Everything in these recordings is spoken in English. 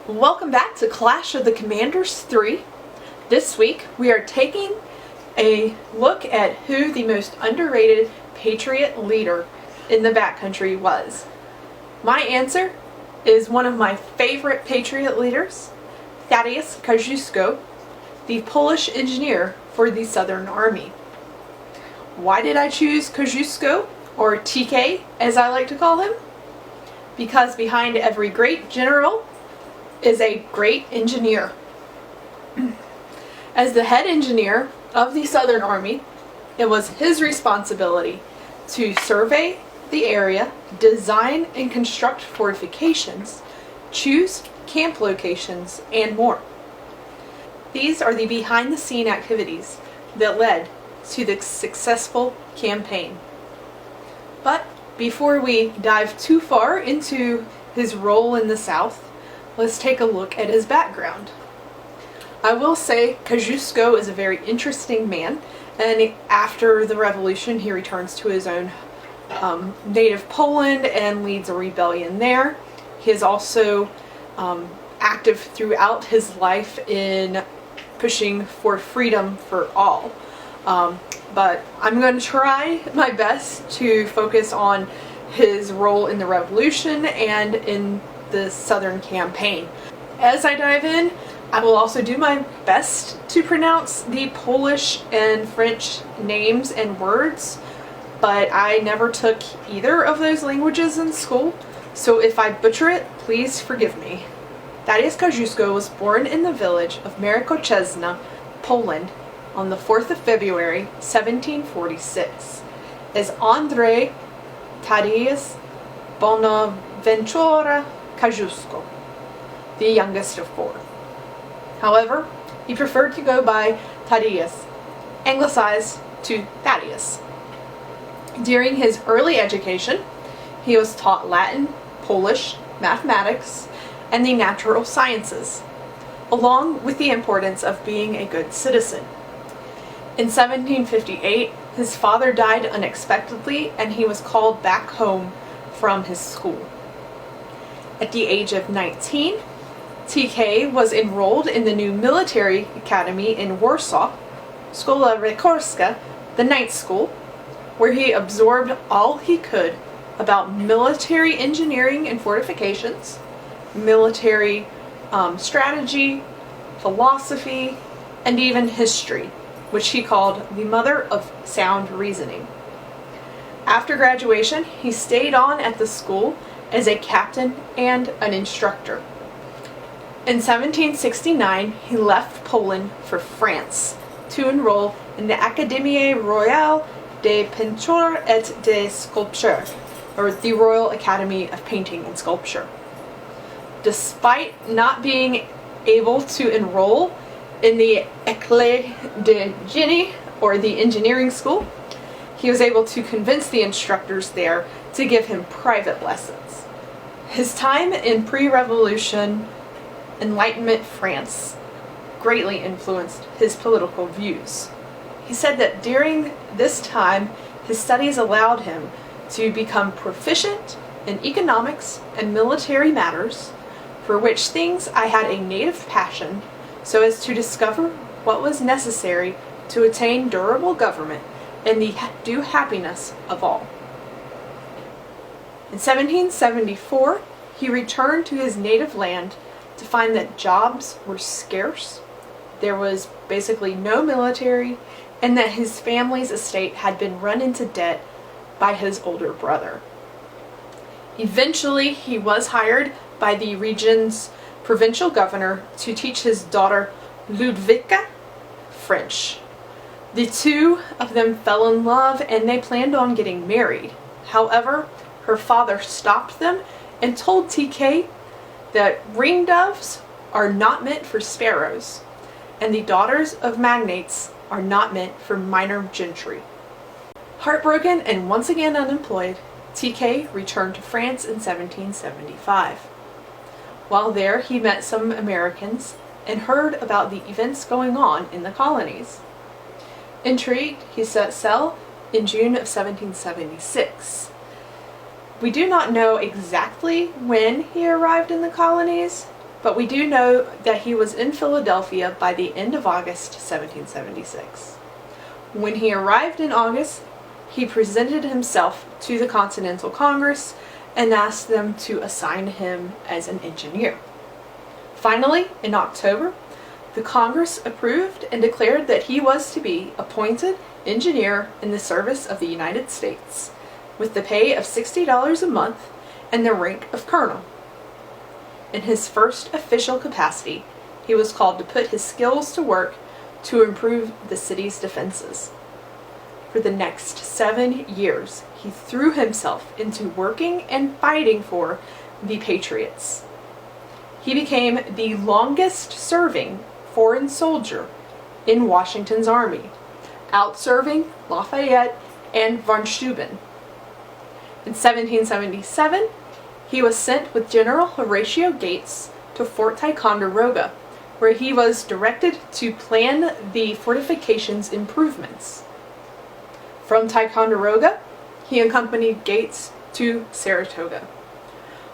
Welcome back to Clash of the Commanders 3. This week we are taking a look at who the most underrated Patriot leader in the backcountry was. My answer is one of my favorite Patriot leaders, Thaddeus Kosciuszko, the Polish engineer for the Southern Army. Why did I choose Kosciuszko, or TK as I like to call him? Because behind every great general is a great engineer. As the head engineer of the Southern Army, it was his responsibility to survey the area, design and construct fortifications, choose camp locations, and more. These are the behind-the-scene activities that led to the successful campaign. But before we dive too far into his role in the South, let's take a look at his background. I will say Kosciuszko is a very interesting man, and after the revolution he returns to his own native Poland and leads a rebellion there. He is also active throughout his life in pushing for freedom for all. But I'm going to try my best to focus on his role in the revolution and in the Southern campaign. As I dive in, I will also do my best to pronounce the Polish and French names and words, but I never took either of those languages in school, so if I butcher it, please forgive me. Thaddeus Kosciuszko was born in the village of Markoczezna, Poland, on the 4th of February, 1746, as Andrzej Tadeusz Bonaventura Kosciuszko, the youngest of four. However, he preferred to go by Thaddeus, anglicized to Thaddeus. During his early education, he was taught Latin, Polish, mathematics, and the natural sciences, along with the importance of being a good citizen. In 1758, his father died unexpectedly and he was called back home from his school. At the age of 19, TK was enrolled in the new military academy in Warsaw, Szkoła Rycerska, the night school, where he absorbed all he could about military engineering and fortifications, military strategy, philosophy, and even history, which he called the mother of sound reasoning. After graduation, he stayed on at the school as a captain and an instructor. In 1769, he left Poland for France to enroll in the Académie Royale de Peinture et de Sculpture, or the Royal Academy of Painting and Sculpture. Despite not being able to enroll in the École de Génie, or the engineering school, he was able to convince the instructors there to give him private lessons. His time in pre-revolution Enlightenment France greatly influenced his political views. He said that during this time, his studies allowed him to become proficient in economics and military matters, for which things I had a native passion, so as to discover what was necessary to attain durable government and the due happiness of all. In 1774, he returned to his native land to find that jobs were scarce, there was basically no military, and that his family's estate had been run into debt by his older brother. Eventually, he was hired by the region's provincial governor to teach his daughter Ludwika French. The two of them fell in love and they planned on getting married. However, her father stopped them and told TK that ring doves are not meant for sparrows, and the daughters of magnates are not meant for minor gentry. Heartbroken and once again unemployed, TK returned to France in 1775. While there, he met some Americans and heard about the events going on in the colonies. Intrigued, he set sail in June of 1776. We do not know exactly when he arrived in the colonies, but we do know that he was in Philadelphia by the end of August 1776. When he arrived in August, he presented himself to the Continental Congress and asked them to assign him as an engineer. Finally, in October, the Congress approved and declared that he was to be appointed engineer in the service of the United States, with the pay of $60 a month and the rank of colonel. In his first official capacity, he was called to put his skills to work to improve the city's defenses. For the next 7 years, he threw himself into working and fighting for the Patriots. He became the longest-serving foreign soldier in Washington's army, outserving Lafayette and von Steuben. In 1777, he was sent with General Horatio Gates to Fort Ticonderoga, where he was directed to plan the fortifications improvements. From Ticonderoga, he accompanied Gates to Saratoga,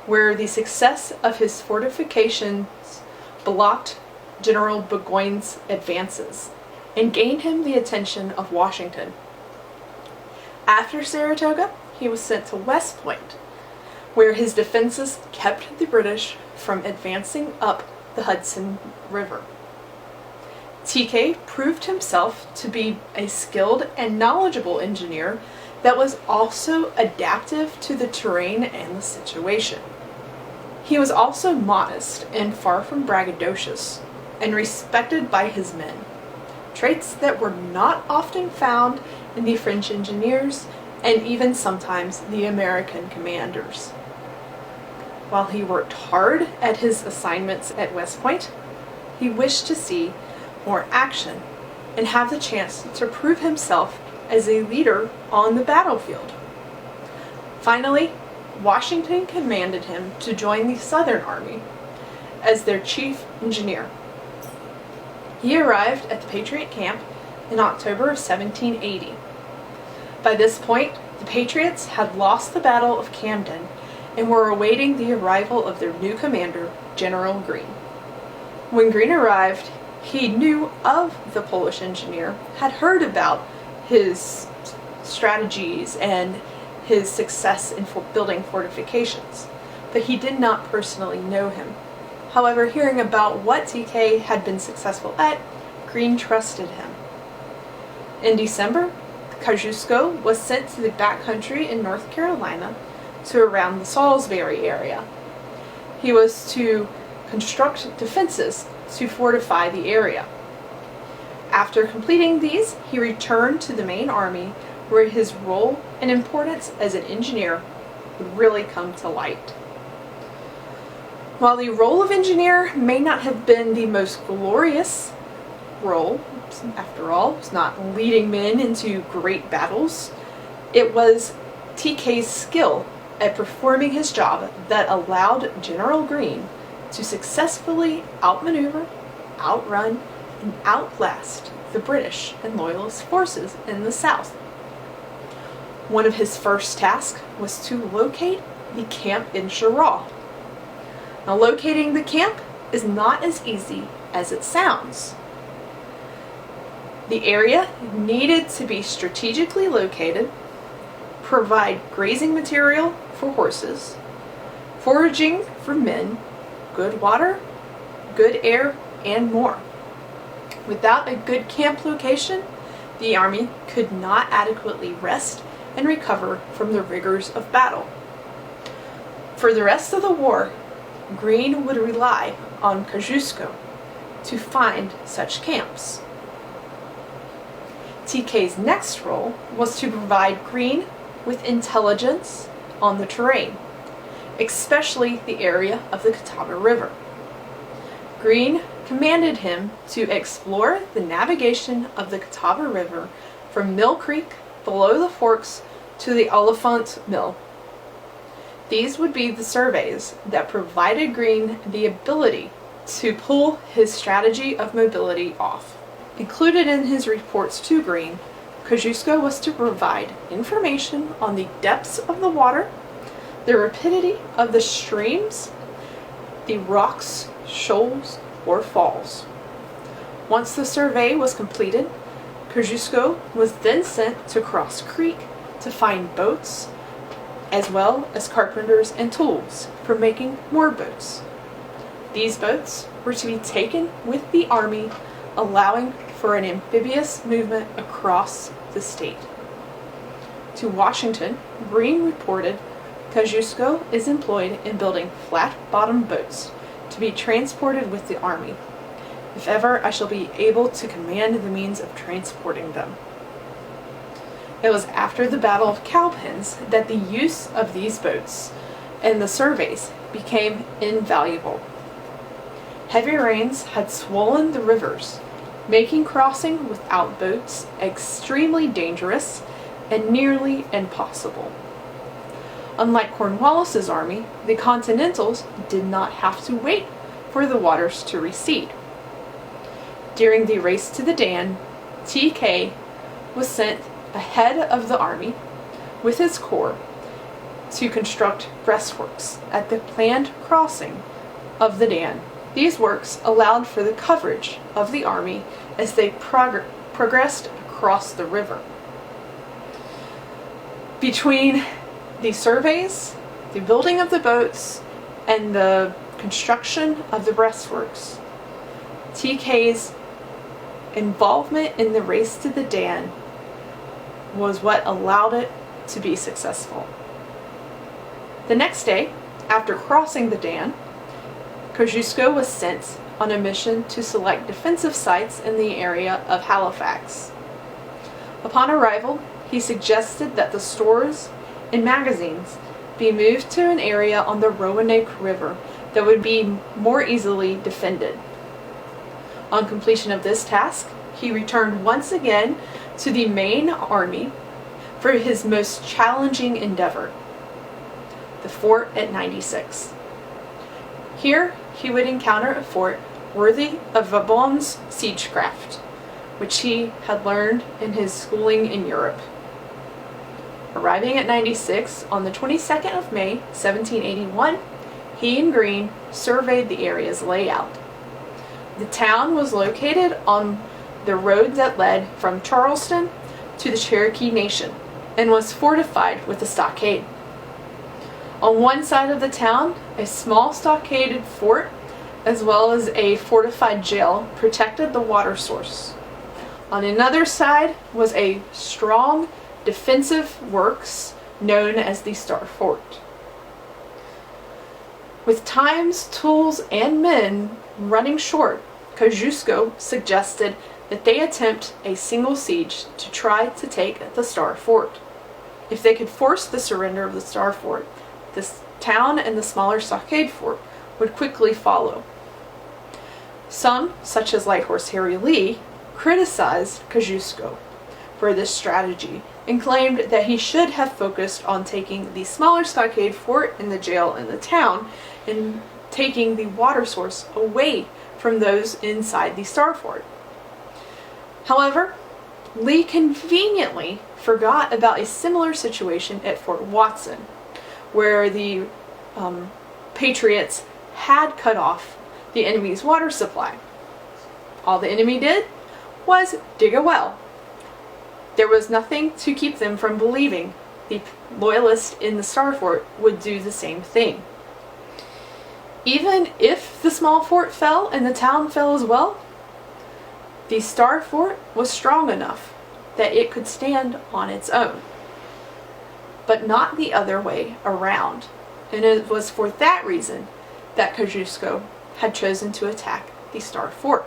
where the success of his fortifications blocked General Burgoyne's advances and gained him the attention of Washington. After Saratoga, he was sent to West Point, where his defenses kept the British from advancing up the Hudson River. TK proved himself to be a skilled and knowledgeable engineer that was also adaptive to the terrain and the situation. He was also modest and far from braggadocious, and respected by his men, traits that were not often found in the French engineers and even sometimes the American commanders. While he worked hard at his assignments at West Point, he wished to see more action and have the chance to prove himself as a leader on the battlefield. Finally, Washington commanded him to join the Southern Army as their chief engineer. He arrived at the Patriot camp in October of 1780. By this point, the Patriots had lost the Battle of Camden and were awaiting the arrival of their new commander, General Greene. When Greene arrived, he knew of the Polish engineer, had heard about his strategies and his success in building fortifications, but he did not personally know him. However, hearing about what TK had been successful at, Greene trusted him. In December, Kosciuszko was sent to the backcountry in North Carolina to around the Salisbury area. He was to construct defenses to fortify the area. After completing these, he returned to the main army, where his role and importance as an engineer would really come to light. While the role of engineer may not have been the most glorious role, after all, it's not leading men into great battles, it was TK's skill at performing his job that allowed General Greene to successfully outmaneuver, outrun, and outlast the British and Loyalist forces in the South. One of his first tasks was to locate the camp in Cheraw. Now, locating the camp is not as easy as it sounds. The area needed to be strategically located, provide grazing material for horses, foraging for men, good water, good air, and more. Without a good camp location, the army could not adequately rest and recover from the rigors of battle. For the rest of the war, Greene would rely on Kosciuszko to find such camps. TK's next role was to provide Greene with intelligence on the terrain, especially the area of the Catawba River. Greene commanded him to explore the navigation of the Catawba River from Mill Creek below the forks to the Oliphant Mill. These would be the surveys that provided Greene the ability to pull his strategy of mobility off. Included in his reports to Greene, Kosciuszko was to provide information on the depths of the water, the rapidity of the streams, the rocks shoals, or falls. Once the survey was completed, Kosciuszko was then sent to Cross Creek to find boats, as well as carpenters and tools for making more boats. These boats were to be taken with the army, allowing for an amphibious movement across the state. To Washington, Greene reported, "Kosciuszko is employed in building flat-bottomed boats to be transported with the army, if ever I shall be able to command the means of transporting them." It was after the Battle of Cowpens that the use of these boats and the surveys became invaluable. Heavy rains had swollen the rivers, making crossing without boats extremely dangerous and nearly impossible. Unlike Cornwallis's army, the Continentals did not have to wait for the waters to recede. During the race to the Dan, TK was sent ahead of the army with his corps to construct breastworks at the planned crossing of the Dan. These works allowed for the coverage of the army as they progressed across the river. Between the surveys, the building of the boats, and the construction of the breastworks, TK's involvement in the race to the Dan was what allowed it to be successful. The next day, after crossing the Dan, Kosciuszko was sent on a mission to select defensive sites in the area of Halifax. Upon arrival, he suggested that the stores and magazines be moved to an area on the Roanoke River that would be more easily defended. On completion of this task, he returned once again to the main army for his most challenging endeavor, the fort at 96. Here, he would encounter a fort worthy of Vauban's siegecraft, which he had learned in his schooling in Europe. Arriving at 96 on the 22nd of May, 1781, he and Greene surveyed the area's layout. The town was located on the road that led from Charleston to the Cherokee Nation and was fortified with a stockade. On one side of the town, a small stockaded fort as well as a fortified jail protected the water source. On another side was a strong defensive works known as the Star Fort. With times, tools, and men running short, Kosciuszko suggested that they attempt a single siege to try to take the Star Fort. If they could force the surrender of the Star Fort, this town and the smaller stockade fort would quickly follow. Some, such as Light Horse Harry Lee, criticized Kosciuszko for this strategy and claimed that he should have focused on taking the smaller stockade fort and the jail in the town and taking the water source away from those inside the Star Fort. However, Lee conveniently forgot about a similar situation at Fort Watson, where the Patriots had cut off the enemy's water supply. All the enemy did was dig a well. There was nothing to keep them from believing the loyalists in the Star Fort would do the same thing. Even if the small fort fell and the town fell as well, the Star Fort was strong enough that it could stand on its own, but not the other way around. And it was for that reason that Kosciuszko had chosen to attack the Star Fort.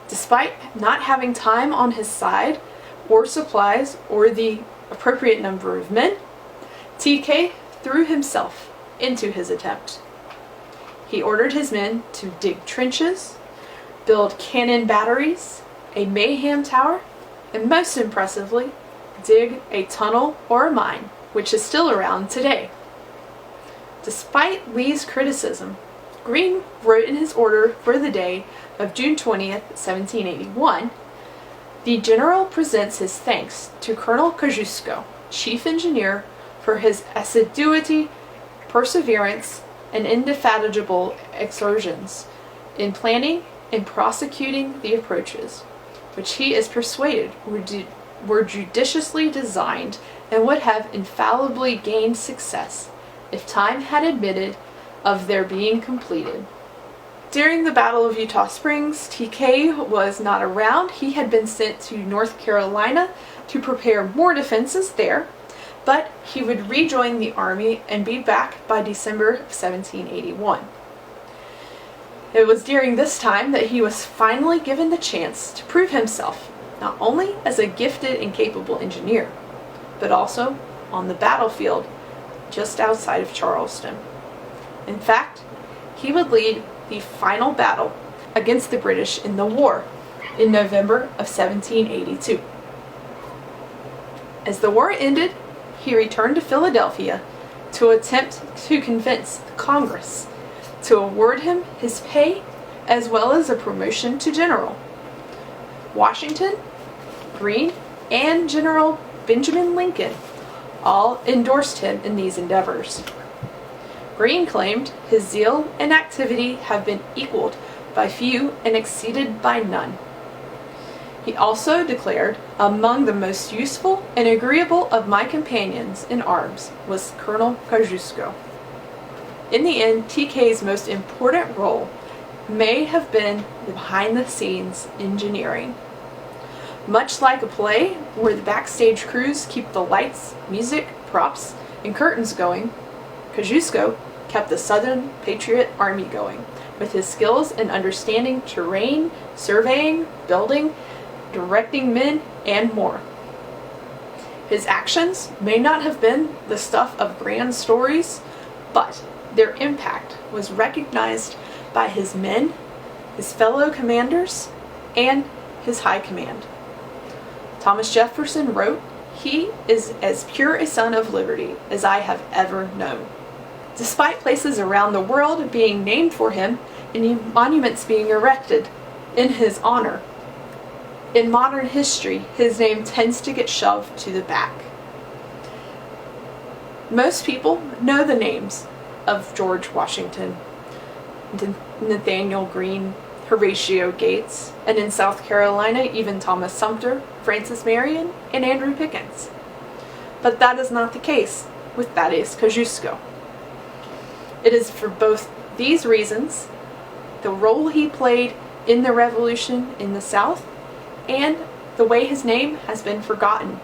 Despite not having time on his side, or supplies, or the appropriate number of men, TK threw himself into his attempt. He ordered his men to dig trenches, build cannon batteries, a mayhem tower, and most impressively, dig a tunnel or a mine, which is still around today. Despite Lee's criticism, Greene wrote in his order for the day of June 20th, 1781, "The General presents his thanks to Colonel Kosciuszko, Chief Engineer, for his assiduity, perseverance, and indefatigable exertions in planning and prosecuting the approaches, which he is persuaded were judiciously designed and would have infallibly gained success if time had admitted of their being completed. During the Battle of Utah Springs, TK was not around. He had been sent to North Carolina to prepare more defenses there, but he would rejoin the army and be back by December of 1781. It was during this time that he was finally given the chance to prove himself, not only as a gifted and capable engineer, but also on the battlefield just outside of Charleston. In fact, he would lead the final battle against the British in the war in November of 1782. As the war ended, he returned to Philadelphia to attempt to convince the Congress to award him his pay as well as a promotion to general. Washington, Greene, and General Benjamin Lincoln all endorsed him in these endeavors. Greene claimed his zeal and activity have been equaled by few and exceeded by none. He also declared, among the most useful and agreeable of my companions in arms was Colonel Kosciuszko. In the end, TK's most important role may have been the behind-the-scenes engineering. Much like a play where the backstage crews keep the lights, music, props, and curtains going, Kosciuszko kept the Southern Patriot Army going with his skills in understanding terrain, surveying, building, directing men, and more. His actions may not have been the stuff of grand stories, but their impact was recognized by his men, his fellow commanders, and his high command. Thomas Jefferson wrote, "He is as pure a son of liberty as I have ever known." Despite places around the world being named for him and monuments being erected in his honor, in modern history, his name tends to get shoved to the back. Most people know the names of George Washington, Nathaniel Greene, Horatio Gates, and in South Carolina, even Thomas Sumter, Francis Marion, and Andrew Pickens. But that is not the case with Thaddeus Kosciuszko. It is for both these reasons, the role he played in the revolution in the South, and the way his name has been forgotten,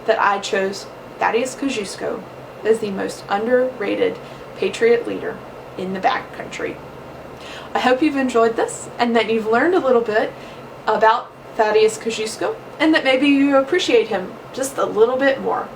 that I chose Thaddeus Kosciuszko as the most underrated Patriot leader in the backcountry. I hope you've enjoyed this and that you've learned a little bit about Thaddeus Kosciuszko and that maybe you appreciate him just a little bit more.